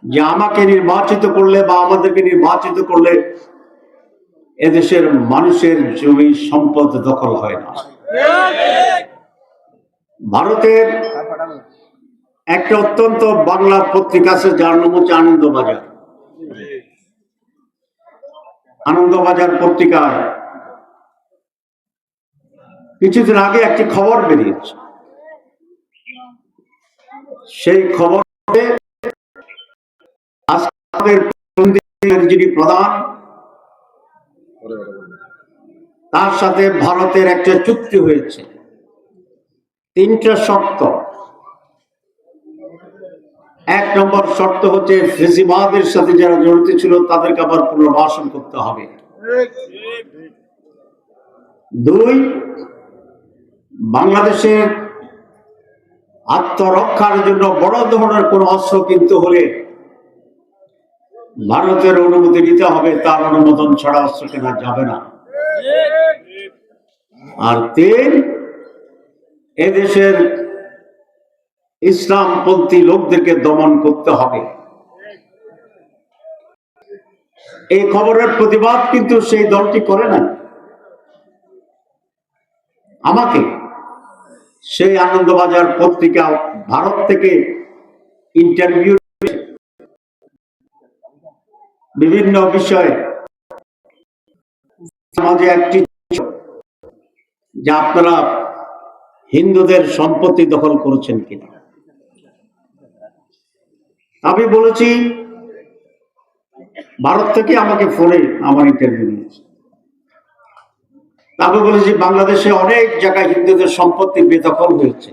যে আমাকে নির্বাচিত করলে বা আমাদেরকে নির্বাচিত করলে এদেশের মানুষের জমি সম্পদ দখল হয় না। ভারতের একটা অত্যন্ত বাংলা পত্রিকা আছে যার নাম হচ্ছে আনন্দবাজার। আনন্দবাজার পত্রিকায় কিছুদিন আগে একটি খবর বেরিয়েছে। সেই খবরে যিনি প্রধান, তার সাথে ভারতের একটা চুক্তি হয়েছে, 3টা শর্ত। 1 নম্বর শর্ত হচ্ছে ফেসিবাদের সাথে যারা জড়িত ছিল তাদেরকে আবার পুনর্বাসন করতে হবে। 2, বাংলাদেশের আত্মরক্ষার জন্য বড় ধরনের কোন অস্ত্র কিনতে হলে ভারতের অনুমতি নিতে হবে, তার অনুমোদন ছাড়া অস্ত্র কেনা যাবে না। আর 3, এদেশের ইসলামপন্থী লোকদেরকে দমন করতে হবে। এই খবরের প্রতিবাদ কিন্তু সেই দলটি করে না। আমাকে সেই আনন্দবাজার পত্রিকা ভারত থেকে ইন্টারভিউ বিভিন্ন বিষয়ে সমাজে একটি যে আপনারা হিন্দুদের সম্পত্তি দখল করেছেন কিনা। আমি বলেছি, ভারত থেকে আমাকে ফোনে আমার ইন্টারভিউ নিয়েছে। তারপর বলেছি বাংলাদেশে অনেক জায়গায় হিন্দুদের সম্পত্তি বেদখল হয়েছে,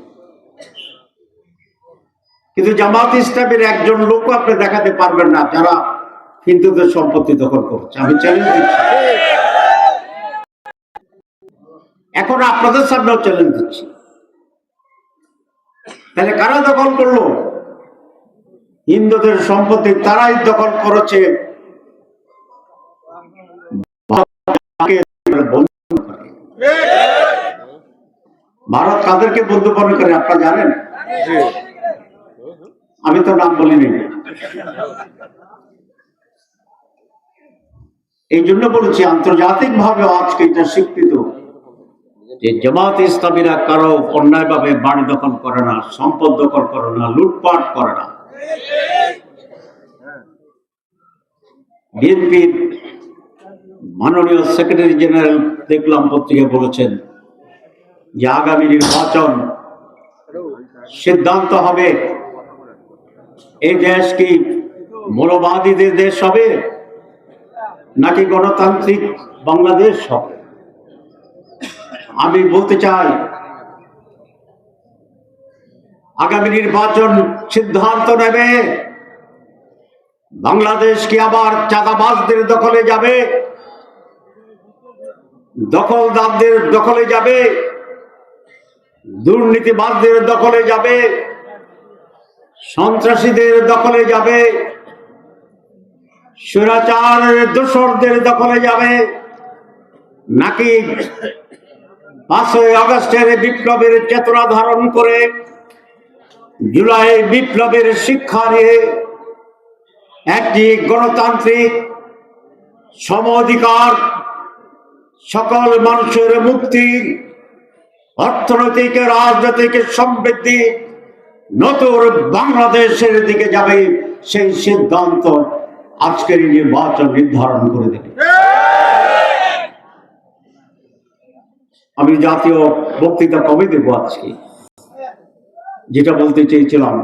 কিন্তু জামাত ইসলামের একজন লোকও আপনি দেখাতে পারবেন না যারা হিন্দুদের সম্পত্তি দখল করছে। আমি চ্যালেঞ্জ দিচ্ছি, এখন আপনাদের সামনেও চ্যালেঞ্জ দিচ্ছি। তাহলে কারা দখল করলো? হিন্দুদের সম্পত্তি তারাই দখল করেছে। ভারত কাদেরকে বন্ধু মনে করে আপনারা জানেন? আমি তো নাম বলিনি। এই জন্য বলেছি আন্তর্জাতিক ভাবে আজকে এটা স্বীকৃত যে জামাত ইসলামীরা কারো অন্যায়ভাবে বাড়ি দখল করে না, সম্পদ দখল করে না, লুটপাট করে না। বিএনপির মাননীয় সেক্রেটারি জেনারেল দেখলাম পত্রিকা বলেছেন যে আগামী নির্বাচন সিদ্ধান্ত হবে এই দেশ কি মৌলবাদীদের দেশ হবে নাকি গণতান্ত্রিক বাংলাদেশ হবে। আমি বলতে চাই আগামী নির্বাচন সিদ্ধান্ত নেবে বাংলাদেশ কি আবার চাঁদাবাজদের দখলে যাবে, দখলদারদের দখলে যাবে, দুর্নীতিবাজদের দখলে যাবে, সন্ত্রাসীদের দখলে যাবে, স্বৈরাচারের দোসরদের দখলে যাবে, নাকি 5ই আগস্টের বিপ্লবের চেতনা ধারণ করে জুলাই বিপ্লবের শিক্ষা নিয়ে একটি গণতান্ত্রিক সম অধিকার, সকল মানুষের মুক্তি, অর্থনৈতিক রাজনৈতিক সমৃদ্ধি, নতুন বাংলাদেশের দিকে যাবে, সেই সিদ্ধান্ত আজকের নির্বাচন নির্ধারণ করে দেবে। আমি জাতীয় বক্তৃতা কবে দেবো আজকে, যেটা বলতে চেয়েছিলাম